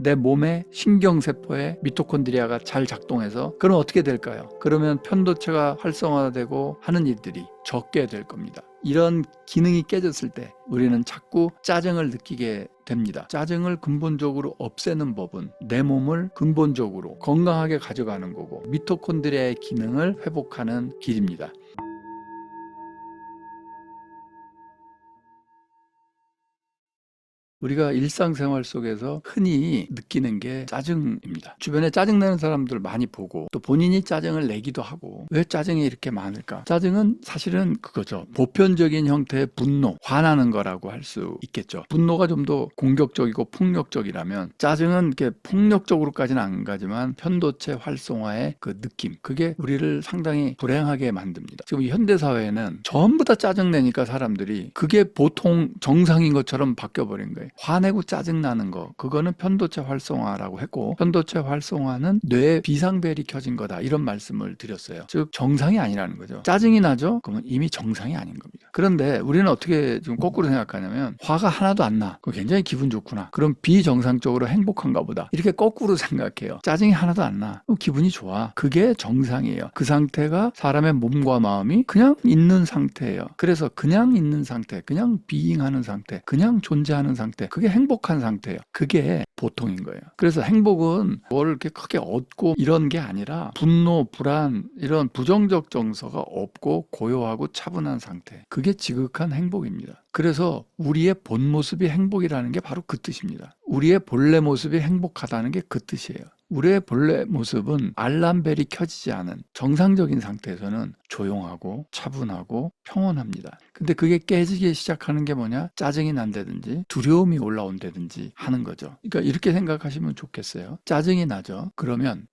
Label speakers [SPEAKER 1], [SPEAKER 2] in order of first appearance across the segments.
[SPEAKER 1] 내 몸의 신경세포에 미토콘드리아가 잘 작동해서 그럼 어떻게 될까요? 그러면 편도체가 활성화되고 하는 일들이 적게 될 겁니다. 이런 기능이 깨졌을 때 우리는 자꾸 짜증을 느끼게 됩니다. 짜증을 근본적으로 없애는 법은 내 몸을 근본적으로 건강하게 가져가는 거고 미토콘드리아의 기능을 회복하는 길입니다. 우리가 일상생활 속에서 흔히 느끼는 게 짜증입니다. 주변에 짜증내는 사람들 많이 보고 또 본인이 짜증을 내기도 하고 왜 짜증이 이렇게 많을까? 짜증은 사실은 그거죠. 보편적인 형태의 분노, 화나는 거라고 할 수 있겠죠. 분노가 좀 더 공격적이고 폭력적이라면 짜증은 이렇게 폭력적으로까지는 안 가지만 편도체 활성화의 그 느낌, 그게 우리를 상당히 불행하게 만듭니다. 지금 현대사회에는 전부 다 짜증내니까 사람들이 그게 보통 정상인 것처럼 바뀌어버린 거예요. 화내고 짜증나는 거, 그거는 편도체 활성화라고 했고 편도체 활성화는 뇌에 비상벨이 켜진 거다, 이런 말씀을 드렸어요. 즉 정상이 아니라는 거죠. 짜증이 나죠? 그러면 이미 정상이 아닌 겁니다. 그런데 우리는 어떻게 지금 거꾸로 생각하냐면 화가 하나도 안 나, 그거 굉장히 기분 좋구나, 그럼 비정상적으로 행복한가 보다, 이렇게 거꾸로 생각해요. 짜증이 하나도 안 나, 그럼 기분이 좋아, 그게 정상이에요. 그 상태가 사람의 몸과 마음이 그냥 있는 상태예요. 그래서 그냥 있는 상태, 그냥 비잉하는 상태, 그냥 존재하는 상태, 그게 행복한 상태예요. 그게 보통인 거예요. 그래서 행복은 뭘 이렇게 크게 얻고 이런 게 아니라 분노, 불안, 이런 부정적 정서가 없고 고요하고 차분한 상태, 그게 지극한 행복입니다. 그래서 우리의 본 모습이 행복이라는 게 바로 그 뜻입니다. 우리의 본래 모습이 행복하다는 게 그 뜻이에요. 우리의 본래 모습은 알람벨이 켜지지 않은 정상적인 상태에서는 조용하고 차분하고 평온합니다. 근데 그게 깨지기 시작하는 게 뭐냐? 짜증이 난다든지 두려움이 올라온다든지 하는 거죠. 그러니까 이렇게 생각하시면 좋겠어요. 짜증이 나죠? 그러면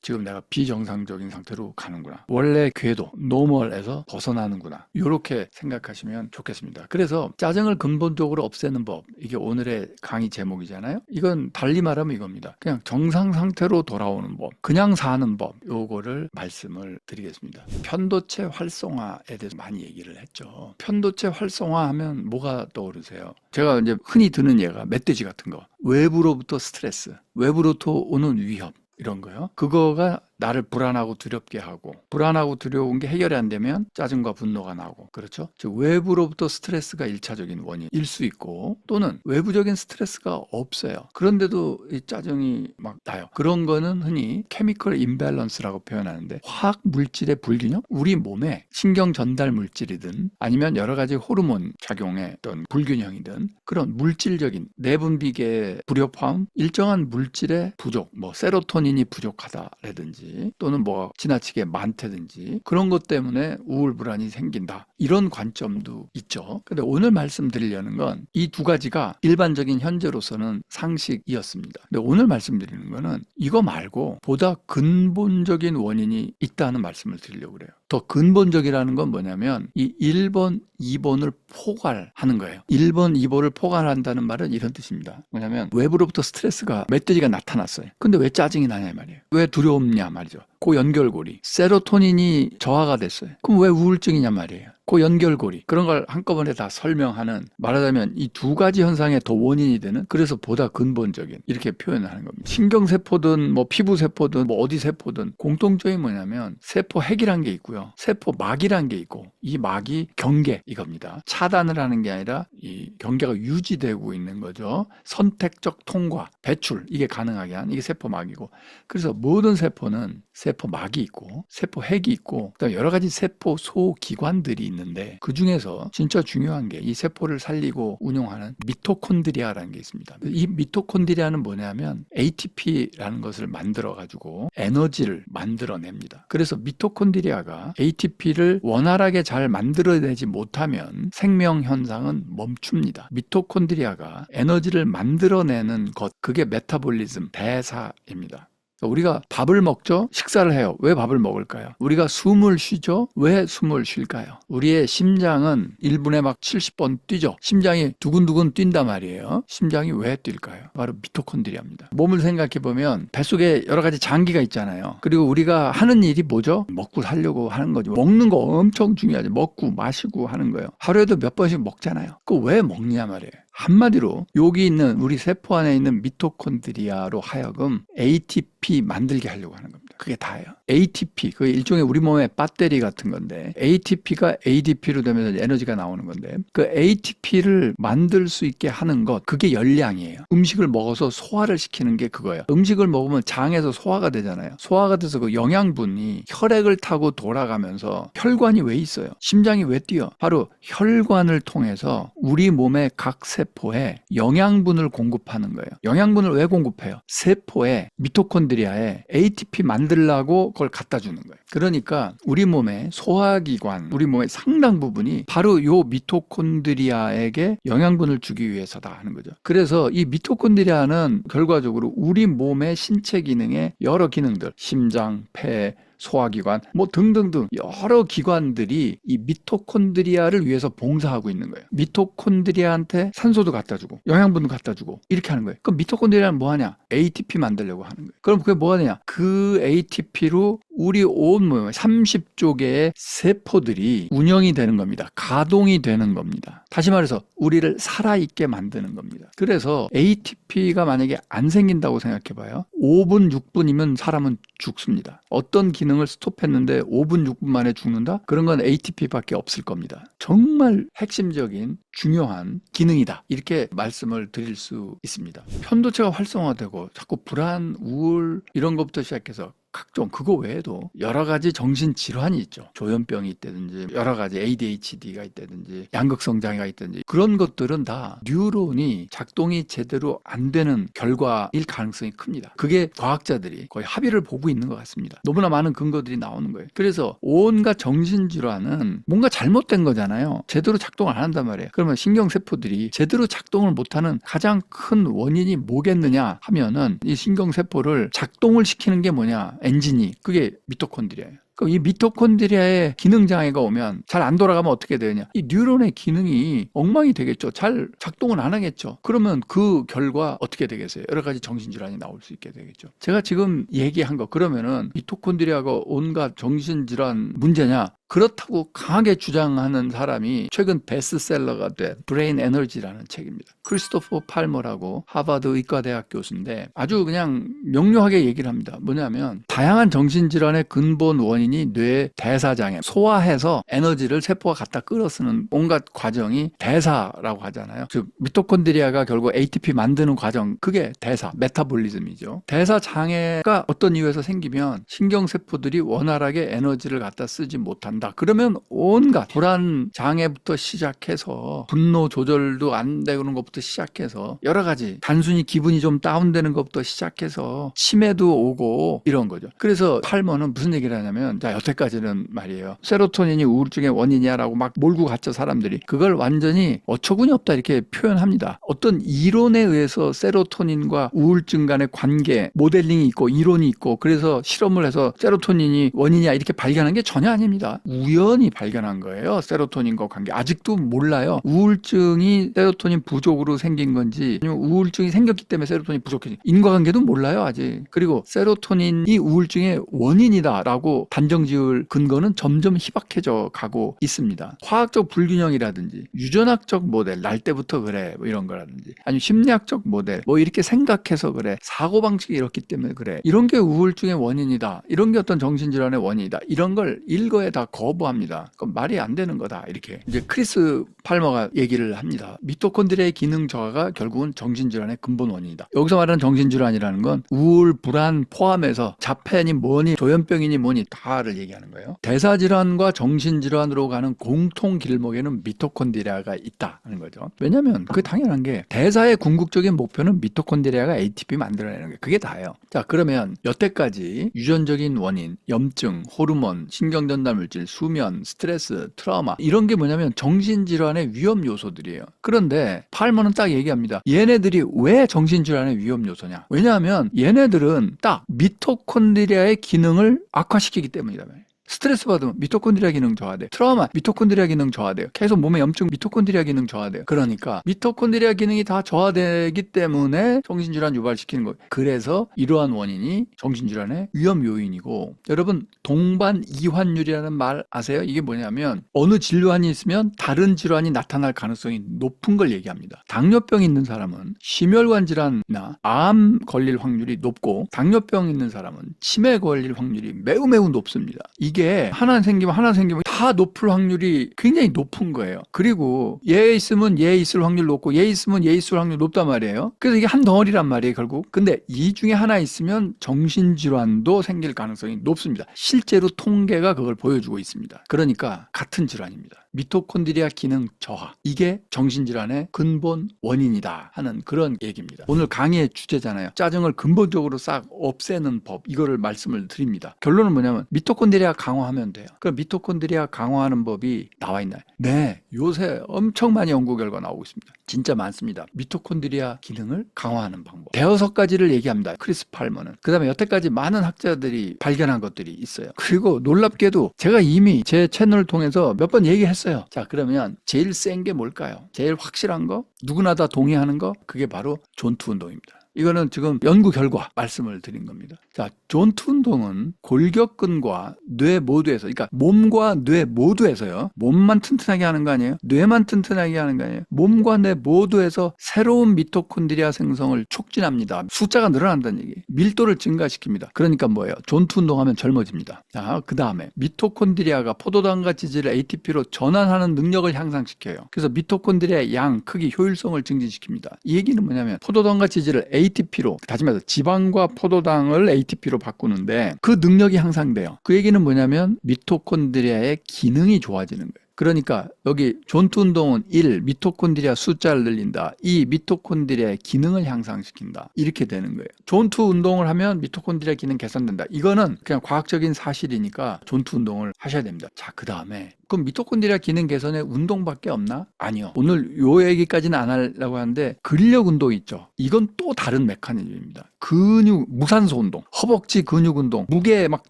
[SPEAKER 1] 지금 내가 비정상적인 상태로 가는구나, 원래 궤도, 노멀에서 벗어나는구나, 이렇게 생각하시면 좋겠습니다. 그래서 짜증을 근본적으로 없애는 법, 이게 오늘의 강의 제목이잖아요. 이건 달리 말하면 이겁니다. 그냥 정상 상태로 돌아오는 법, 그냥 사는 법, 요거를 말씀을 드리겠습니다. 편도체 활성화에 대해서 많이 얘기를 했죠. 편도체 활성화하면 뭐가 떠오르세요? 제가 이제 흔히 드는 예가 멧돼지 같은 거, 외부로부터 스트레스, 외부로부터 오는 위협, 이런 거요. 그거가 나를 불안하고 두렵게 하고, 불안하고 두려운 게 해결이 안 되면 짜증과 분노가 나고, 그렇죠? 즉 외부로부터 스트레스가 1차적인 원인일 수 있고, 또는 외부적인 스트레스가 없어요. 그런데도 이 짜증이 막 나요. 그런 거는 흔히 케미컬 임밸런스라고 표현하는데, 화학 물질의 불균형? 우리 몸에 신경 전달 물질이든 아니면 여러 가지 호르몬 작용의 어떤 불균형이든 그런 물질적인 내분비계의 불협화음, 일정한 물질의 부족, 뭐 세로토닌이 부족하다라든지 또는 뭐 지나치게 많다든지 그런 것 때문에 우울 불안이 생긴다, 이런 관점도 있죠. 근데 오늘 말씀드리려는 건 이 두 가지가 일반적인 현재로서는 상식이었습니다. 근데 오늘 말씀드리는 거는 이거 말고 보다 근본적인 원인이 있다는 말씀을 드리려고 그래요. 더 근본적이라는 건 뭐냐면 이 1번, 2번을 포괄하는 거예요. 1번, 2번을 포괄한다는 말은 이런 뜻입니다. 뭐냐면 외부로부터 스트레스가, 멧돼지가 나타났어요. 근데 왜 짜증이 나냐 말이에요. 왜 두려움냐 말이죠. 그 연결고리, 세로토닌이 저하가 됐어요. 그럼 왜 우울증이냐 말이에요. 그 연결고리, 그런 걸 한꺼번에 다 설명하는, 말하자면 이 두 가지 현상의 더 원인이 되는, 그래서 보다 근본적인, 이렇게 표현을 하는 겁니다. 신경세포든 뭐 피부세포든 뭐 어디 세포든 공통점이 뭐냐면 세포핵이란 게 있고요, 세포막이란 게 있고, 이 막이 경계, 이겁니다. 차단을 하는 게 아니라 이 경계가 유지되고 있는 거죠. 선택적 통과, 배출, 이게 가능하게 한, 이게 세포막이고, 그래서 모든 세포는 세포막이 있고 세포핵이 있고 그다음에 여러 가지 세포 소기관들이 있는데, 그 중에서 진짜 중요한 게 이 세포를 살리고 운용하는 미토콘드리아라는 게 있습니다. 이 미토콘드리아는 뭐냐면 ATP라는 것을 만들어 가지고 에너지를 만들어냅니다. 그래서 미토콘드리아가 ATP를 원활하게 잘 만들어내지 못하면 생명 현상은 멈춥니다. 미토콘드리아가 에너지를 만들어내는 것, 그게 메타볼리즘, 대사입니다. 우리가 밥을 먹죠? 식사를 해요. 왜 밥을 먹을까요? 우리가 숨을 쉬죠? 왜 숨을 쉴까요? 우리의 심장은 1분에 막 70번 뛰죠? 심장이 두근두근 뛴단 말이에요. 심장이 왜 뛸까요? 바로 미토콘드리아입니다. 몸을 생각해보면 뱃속에 여러 가지 장기가 있잖아요. 그리고 우리가 하는 일이 뭐죠? 먹고 살려고 하는 거죠. 먹는 거 엄청 중요하죠. 먹고 마시고 하는 거예요. 하루에도 몇 번씩 먹잖아요. 그거 왜 먹냐 말이에요. 한마디로 여기 있는 우리 세포 안에 있는 미토콘드리아로 하여금 ATP 만들게 하려고 하는 겁니다. 그게 다예요. ATP, 그 일종의 우리 몸의 배터리 같은 건데 ATP가 ADP로 되면서 에너지가 나오는 건데 그 ATP를 만들 수 있게 하는 것, 그게 열량이에요. 음식을 먹어서 소화를 시키는 게 그거예요. 음식을 먹으면 장에서 소화가 되잖아요. 소화가 돼서 그 영양분이 혈액을 타고 돌아가면서 혈관이 왜 있어요? 심장이 왜 뛰어? 바로 혈관을 통해서 우리 몸의 각 세포에 영양분을 공급하는 거예요. 영양분을 왜 공급해요? 세포에 미토콘드리아에 ATP 만들라고 그걸 갖다 주는 거예요. 그러니까 우리 몸의 소화기관, 우리 몸의 상당 부분이 바로 요 미토콘드리아에게 영양분을 주기 위해서다 하는 거죠. 그래서 이 미토콘드리아는 결과적으로 우리 몸의 신체 기능의 여러 기능들, 심장, 폐, 소화기관, 뭐 등등등 여러 기관들이 이 미토콘드리아를 위해서 봉사하고 있는 거예요. 미토콘드리아한테 산소도 갖다 주고 영양분도 갖다 주고 이렇게 하는 거예요. 그럼 미토콘드리아는 뭐 하냐? ATP 만들려고 하는 거예요. 그럼 그게 뭐 하느냐? 그 ATP로 우리 온 몸에 30조 개의 세포들이 운영이 되는 겁니다. 가동이 되는 겁니다. 다시 말해서 우리를 살아있게 만드는 겁니다. 그래서 ATP가 만약에 안 생긴다고 생각해 봐요. 5분, 6분이면 사람은 죽습니다. 어떤 기능을 스톱했는데 5분, 6분 만에 죽는다? 그런 건 ATP밖에 없을 겁니다. 정말 핵심적인 중요한 기능이다. 이렇게 말씀을 드릴 수 있습니다. 편도체가 활성화되고 자꾸 불안, 우울 이런 것부터 시작해서 각종 그거 외에도 여러 가지 정신질환이 있죠. 조현병이 있다든지 여러 가지 ADHD가 있다든지 양극성 장애가 있다든지 그런 것들은 다 뉴런이 작동이 제대로 안 되는 결과일 가능성이 큽니다. 그게 과학자들이 거의 합의를 보고 있는 것 같습니다. 너무나 많은 근거들이 나오는 거예요. 그래서 온갖 정신질환은 뭔가 잘못된 거잖아요. 제대로 작동을 안 한단 말이에요. 그러면 신경세포들이 제대로 작동을 못하는 가장 큰 원인이 뭐겠느냐 하면은 이 신경세포를 작동을 시키는 게 뭐냐? 엔진이 그게 미토콘드리아예요. 그럼 이 미토콘드리아에 기능 장애가 오면 잘 안 돌아가면 어떻게 되느냐? 이 뉴런의 기능이 엉망이 되겠죠. 잘 작동을 안 하겠죠. 그러면 그 결과 어떻게 되겠어요? 여러 가지 정신질환이 나올 수 있게 되겠죠. 제가 지금 얘기한 거 그러면은 미토콘드리아가 온갖 정신질환 문제냐? 그렇다고 강하게 주장하는 사람이 최근 베스트셀러가 된 브레인 에너지라는 책입니다. 크리스토퍼 팔머라고 하버드 의과대학 교수인데 아주 그냥 명료하게 얘기를 합니다. 뭐냐면 다양한 정신질환의 근본 원인이 뇌 대사장애, 소화해서 에너지를 세포가 갖다 끌어쓰는 온갖 과정이 대사라고 하잖아요. 즉 미토콘드리아가 결국 ATP 만드는 과정, 그게 대사, 메타볼리즘이죠. 대사 장애가 어떤 이유에서 생기면 신경세포들이 원활하게 에너지를 갖다 쓰지 못한다. 그러면 온갖 불안 장애부터 시작해서 분노 조절도 안 되는 것부터 시작해서 여러 가지 단순히 기분이 좀 다운되는 것부터 시작해서 치매도 오고 이런 거죠. 그래서 팔머는 무슨 얘기를 하냐면 자 여태까지는 말이에요. 세로토닌이 우울증의 원인이야라고 막 몰고 갔죠 사람들이. 그걸 완전히 어처구니 없다 이렇게 표현합니다. 어떤 이론에 의해서 세로토닌과 우울증 간의 관계 모델링이 있고 이론이 있고 그래서 실험을 해서 세로토닌이 원인이야 이렇게 발견한 게 전혀 아닙니다. 우연히 발견한 거예요. 세로토닌과 관계. 아직도 몰라요. 우울증이 세로토닌 부족으로 생긴 건지 아니면 우울증이 생겼기 때문에 세로토닌이 부족해진 인과관계도 몰라요 아직. 그리고 세로토닌이 우울증의 원인이다라고 단정지을 근거는 점점 희박해져 가고 있습니다. 화학적 불균형이라든지 유전학적 모델 날 때부터 그래 뭐 이런 거라든지 아니면 심리학적 모델 뭐 이렇게 생각해서 그래 사고방식이 이렇기 때문에 그래 이런 게 우울증의 원인이다 이런 게 어떤 정신질환의 원인이다 이런 걸 일거에 다 거부합니다. 그럼 말이 안 되는 거다 이렇게 이제 크리스 팔머가 얘기를 합니다. 미토콘드리아의 기능 저하가 결국은 정신질환의 근본 원인이다. 여기서 말하는 정신질환이라는 건 우울, 불안 포함해서 자폐니 뭐니 조현병이니 뭐니 다를 얘기하는 거예요. 대사질환과 정신질환으로 가는 공통 길목에는 미토콘드리아가 있다는 거죠. 왜냐하면 그게 당연한 게 대사의 궁극적인 목표는 미토콘드리아가 ATP 만들어내는 게 그게 다예요. 자 그러면 여태까지 유전적인 원인, 염증, 호르몬, 신경전달물질, 수면, 스트레스, 트라우마 이런 게 뭐냐면 정신질환의 위험 요소들이에요. 그런데 팔머는 딱 얘기합니다. 얘네들이 왜 정신질환의 위험 요소냐? 왜냐하면 얘네들은 딱 미토콘드리아의 기능을 악화시키기 때문이다. 스트레스 받으면 미토콘드리아 기능 저하돼요. 트라우마 미토콘드리아 기능 저하돼요. 계속 몸에 염증 미토콘드리아 기능 저하돼요. 그러니까 미토콘드리아 기능이 다 저하되기 때문에 정신질환 유발시키는 거예요. 그래서 이러한 원인이 정신질환의 위험 요인이고, 여러분 동반 이환율이라는 말 아세요? 이게 뭐냐면 어느 질환이 있으면 다른 질환이 나타날 가능성이 높은 걸 얘기합니다. 당뇨병 있는 사람은 심혈관 질환이나 암 걸릴 확률이 높고, 당뇨병 있는 사람은 치매 걸릴 확률이 매우 높습니다. 이게 하나 생기면 다 높을 확률이 굉장히 높은 거예요. 그리고 얘 있으면 얘 있을 확률 높고 얘 있으면 얘 있을 확률 높단 말이에요. 그래서 이게 한 덩어리란 말이에요, 결국. 근데 이 중에 하나 있으면 정신질환도 생길 가능성이 높습니다. 실제로 통계가 그걸 보여주고 있습니다. 그러니까 같은 질환입니다. 미토콘드리아 기능 저하, 이게 정신질환의 근본 원인이다 하는 그런 얘기입니다. 오늘 강의의 주제잖아요. 짜증을 근본적으로 싹 없애는 법, 이거를 말씀을 드립니다. 결론은 뭐냐면 미토콘드리아 강화하면 돼요. 그럼 미토콘드리아 강화하는 법이 나와 있나요? 네, 요새 엄청 많이 연구 결과 나오고 있습니다. 진짜 많습니다. 미토콘드리아 기능을 강화하는 방법 106가지를 얘기합니다. 크리스 팔머는. 그 다음에 여태까지 많은 학자들이 발견한 것들이 있어요. 그리고 놀랍게도 제가 이미 제 채널을 통해서 몇 번 얘기했어요. 자, 그러면 제일 센 게 뭘까요? 제일 확실한 거? 누구나 다 동의하는 거? 그게 바로 존투 운동입니다. 이거는 지금 연구 결과 말씀을 드린 겁니다. 자, 존투 운동은 골격근과 뇌 모두에서, 그러니까 몸과 뇌 모두에서요. 몸만 튼튼하게 하는 거 아니에요? 뇌만 튼튼하게 하는 거 아니에요? 몸과 뇌 모두에서 새로운 미토콘드리아 생성을 촉진합니다. 숫자가 늘어난다는 얘기. 밀도를 증가시킵니다. 그러니까 뭐예요? 존투 운동하면 젊어집니다. 자, 그 다음에 미토콘드리아가 포도당과 지질을 ATP로 전환하는 능력을 향상시켜요. 그래서 미토콘드리아의 양, 크기, 효율성을 증진시킵니다. 이 얘기는 뭐냐면 포도당과 지질을 ATP로, 다시 말해서 지방과 포도당을 ATP로 바꾸는데 그 능력이 향상돼요. 그 얘기는 뭐냐면 미토콘드리아의 기능이 좋아지는 거예요. 그러니까 여기 존투 운동은 1. 미토콘드리아 숫자를 늘린다. 2. 미토콘드리아의 기능을 향상시킨다. 이렇게 되는 거예요. 존투 운동을 하면 미토콘드리아 기능 개선된다. 이거는 그냥 과학적인 사실이니까 존투 운동을 하셔야 됩니다. 자, 그 다음에 그럼 미토콘드리아 기능 개선에 운동밖에 없나? 아니요. 오늘 요 얘기까지는 안 하려고 하는데 근력 운동 있죠. 이건 또 다른 메커니즘입니다. 근육, 무산소 운동, 허벅지 근육 운동, 무게 막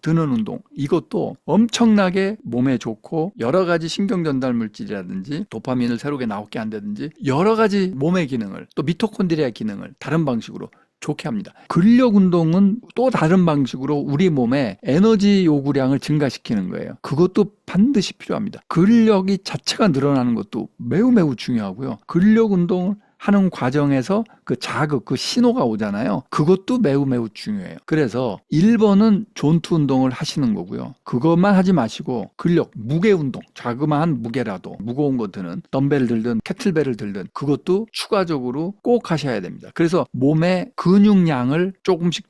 [SPEAKER 1] 드는 운동, 이것도 엄청나게 몸에 좋고 여러 가지 신경 전달 물질이라든지 도파민을 새롭게 나오게 한다든지 여러 가지 몸의 기능을, 또 미토콘드리아 기능을 다른 방식으로 좋게 합니다. 근력 운동은 또 다른 방식으로 우리 몸의 에너지 요구량을 증가시키는 거예요. 그것도 반드시 필요합니다. 근력이 자체가 늘어나는 것도 매우 중요하고요. 근력 운동을 하는 과정에서 그 자극, 그 신호가 오잖아요. 그것도 매우 중요해요. 그래서 1번은 존투 운동을 하시는 거고요. 그것만 하지 마시고 근력, 무게 운동, 자그마한 무게라도 무거운 거 드는 덤벨을 들든 캐틀벨을 들든 그것도 추가적으로 꼭 하셔야 됩니다. 그래서 몸의 근육량을 조금씩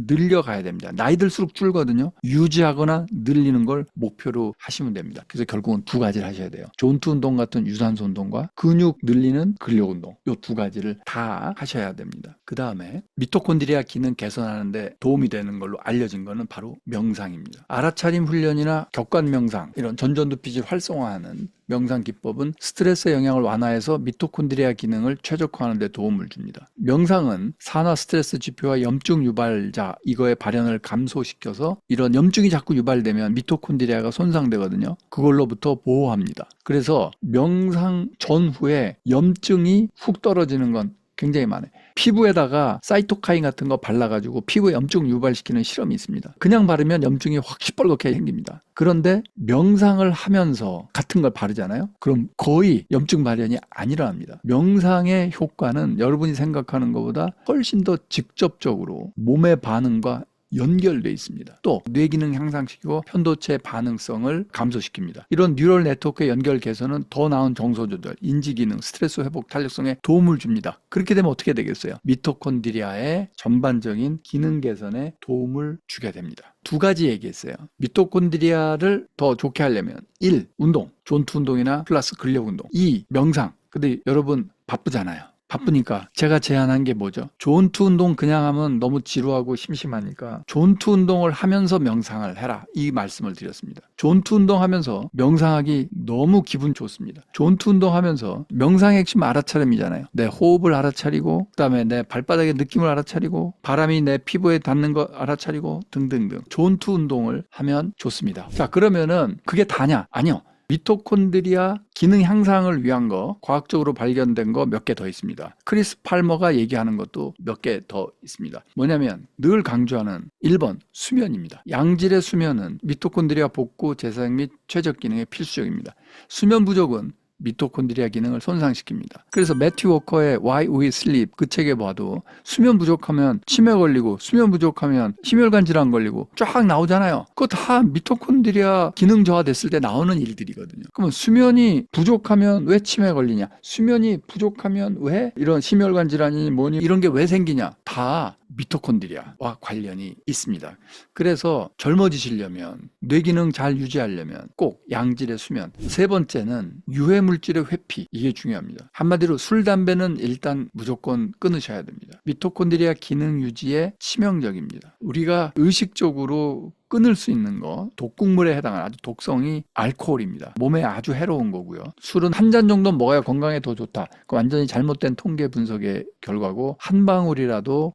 [SPEAKER 1] 늘려가야 됩니다. 나이 들수록 줄거든요. 유지하거나 늘리는 걸 목표로 하시면 됩니다. 그래서 결국은 두 가지를 하셔야 돼요. 존투 운동 같은 유산소 운동과 근육 늘리는 근력 운동, 이 두 가지를 다 하셔야 됩니다. 그 다음에 미토콘드리아 기능 개선하는데 도움이 되는 걸로 알려진 거는 바로 명상입니다. 알아차림 훈련이나 격관 명상, 이런 전전두피질 활성화하는 명상 기법은 스트레스 영향을 완화해서 미토콘드리아 기능을 최적화하는 데 도움을 줍니다. 명상은 산화 스트레스 지표와 염증 유발자, 이거의 발현을 감소시켜서 이런 염증이 자꾸 유발되면 미토콘드리아가 손상되거든요. 그걸로부터 보호합니다. 그래서 명상 전후에 염증이 훅 떨어지는 건 굉장히 많아요. 피부에다가 사이토카인 같은 거 발라가지고 피부에 염증 유발시키는 실험이 있습니다. 그냥 바르면 염증이 확 시뻘겋게 생깁니다. 그런데 명상을 하면서 같은 걸 바르잖아요. 그럼 거의 염증 발현이 안 일어납니다. 명상의 효과는 여러분이 생각하는 것보다 훨씬 더 직접적으로 몸의 반응과 연결되어 있습니다. 또 뇌기능 향상시키고 편도체 반응성을 감소시킵니다. 이런 뉴럴 네트워크의 연결 개선은 더 나은 정서 조절, 인지기능, 스트레스 회복, 탄력성에 도움을 줍니다. 그렇게 되면 어떻게 되겠어요? 미토콘드리아의 전반적인 기능 개선에 도움을 주게 됩니다. 두 가지 얘기했어요. 미토콘드리아를 더 좋게 하려면 1. 운동, 존투 운동이나 플러스 근력 운동. 2. 명상. 근데 여러분 바쁘잖아요. 바쁘니까 제가 제안한 게 뭐죠? 존투 운동 그냥 하면 너무 지루하고 심심하니까 존투 운동을 하면서 명상을 해라, 이 말씀을 드렸습니다. 존투 운동하면서 명상하기 너무 기분 좋습니다. 존투 운동하면서 명상의 핵심 알아차림이잖아요. 내 호흡을 알아차리고, 그다음에 내 발바닥의 느낌을 알아차리고, 바람이 내 피부에 닿는 거 알아차리고 등등등 존투 운동을 하면 좋습니다. 자, 그러면은 그게 다냐? 아니요. 미토콘드리아 기능 향상을 위한 거, 과학적으로 발견된 거 몇 개 더 있습니다. 크리스 팔머가 얘기하는 것도 몇 개 더 있습니다. 뭐냐면 늘 강조하는 1번 수면입니다. 양질의 수면은 미토콘드리아 복구, 재생 및 최적 기능에 필수적입니다. 수면 부족은 미토콘드리아 기능을 손상시킵니다. 그래서 매튜 워커의 Why We Sleep 그 책에 봐도 수면 부족하면 치매 걸리고, 수면 부족하면 심혈관 질환 걸리고 쫙 나오잖아요. 그거 다 미토콘드리아 기능 저하됐을 때 나오는 일들이거든요. 그러면 수면이 부족하면 왜 치매 걸리냐? 수면이 부족하면 왜 이런 심혈관 질환이 뭐니 이런 게 왜 생기냐? 다 미토콘드리아와 관련이 있습니다. 그래서 젊어지시려면, 뇌 기능 잘 유지하려면 꼭 양질의 수면. 세 번째는 유해 물질의 회피, 이게 중요합니다. 한마디로 술, 담배는 일단 무조건 끊으셔야 됩니다. 미토콘드리아 기능 유지에 치명적입니다. 우리가 의식적으로 끊을 수 있는 거, 독극물에 해당하는 아주 독성이 알코올입니다. 몸에 아주 해로운 거고요. 술은 한 잔 정도 먹어야 건강에 더 좋다. 그 완전히 잘못된 통계 분석의 결과고, 한 방울이라도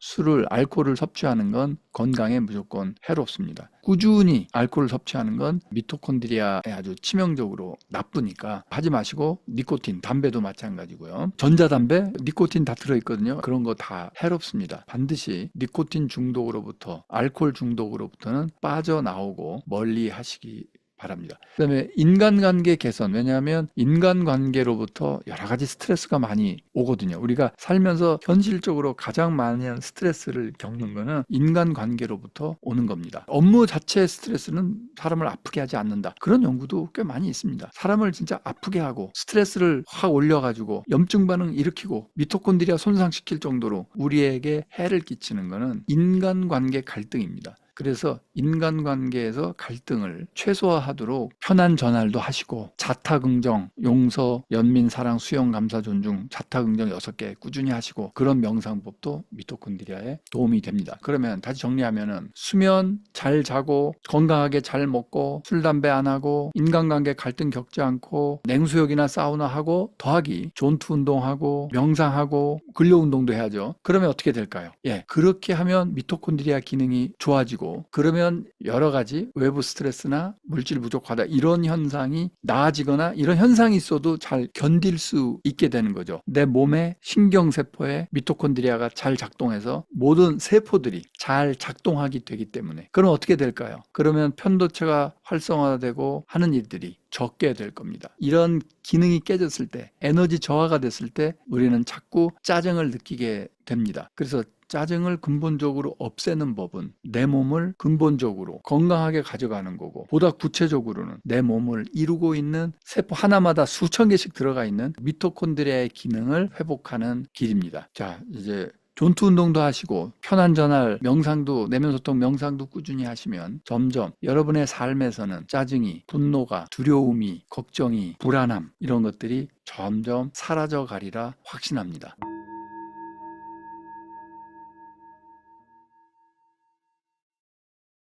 [SPEAKER 1] 알코올을 섭취하는 건 건강에 무조건 해롭습니다. 꾸준히 알코올을 섭취하는 건 미토콘드리아에 아주 치명적으로 나쁘니까 하지 마시고, 니코틴, 담배도 마찬가지고요. 전자담배, 니코틴 다 들어있거든요. 그런 거 다 해롭습니다. 반드시 니코틴 중독으로부터, 알코올 중독으로부터는 빠져나오고 멀리 하시기 바랍니다. 그다음에 인간관계 개선. 왜냐하면 인간관계로부터 여러 가지 스트레스가 많이 오거든요. 우리가 살면서 현실적으로 가장 많은 스트레스를 겪는 거는 인간관계로부터 오는 겁니다. 업무 자체의 스트레스는 사람을 아프게 하지 않는다. 그런 연구도 꽤 많이 있습니다. 사람을 진짜 아프게 하고 스트레스를 확 올려가지고 염증 반응 일으키고 미토콘드리아 손상시킬 정도로 우리에게 해를 끼치는 거는 인간관계 갈등입니다. 그래서 인간관계에서 갈등을 최소화하도록 편한 전환도 하시고, 자타긍정, 용서, 연민, 사랑, 수용, 감사, 존중, 자타긍정 6개 꾸준히 하시고, 그런 명상법도 미토콘드리아에 도움이 됩니다. 그러면 다시 정리하면은 수면 잘 자고, 건강하게 잘 먹고, 술, 담배 안 하고, 인간관계 갈등 겪지 않고, 냉수욕이나 사우나 하고, 더하기 존투 운동하고, 명상하고, 근력 운동도 해야죠. 그러면 어떻게 될까요? 그렇게 하면 미토콘드리아 기능이 좋아지고, 그러면 여러 가지 외부 스트레스나 물질 부족하다 이런 현상이 나아지거나, 이런 현상이 있어도 잘 견딜 수 있게 되는 거죠. 내 몸의 신경세포에 미토콘드리아가 잘 작동해서 모든 세포들이 잘 작동하게 되기 때문에. 그럼 어떻게 될까요? 그러면 편도체가 활성화되고 하는 일들이 적게 될 겁니다. 이런 기능이 깨졌을 때, 에너지 저하가 됐을 때 우리는 자꾸 짜증을 느끼게 됩니다. 그래서 짜증을 근본적으로 없애는 법은 내 몸을 근본적으로 건강하게 가져가는 거고, 보다 구체적으로는 내 몸을 이루고 있는 세포 하나마다 수천 개씩 들어가 있는 미토콘드리아의 기능을 회복하는 길입니다. 자, 이제 존투 운동도 하시고 편한 전환, 명상도, 내면소통 명상도 꾸준히 하시면 점점 여러분의 삶에서는 짜증이, 분노가, 두려움이, 걱정이, 불안함 이런 것들이 점점 사라져 가리라 확신합니다.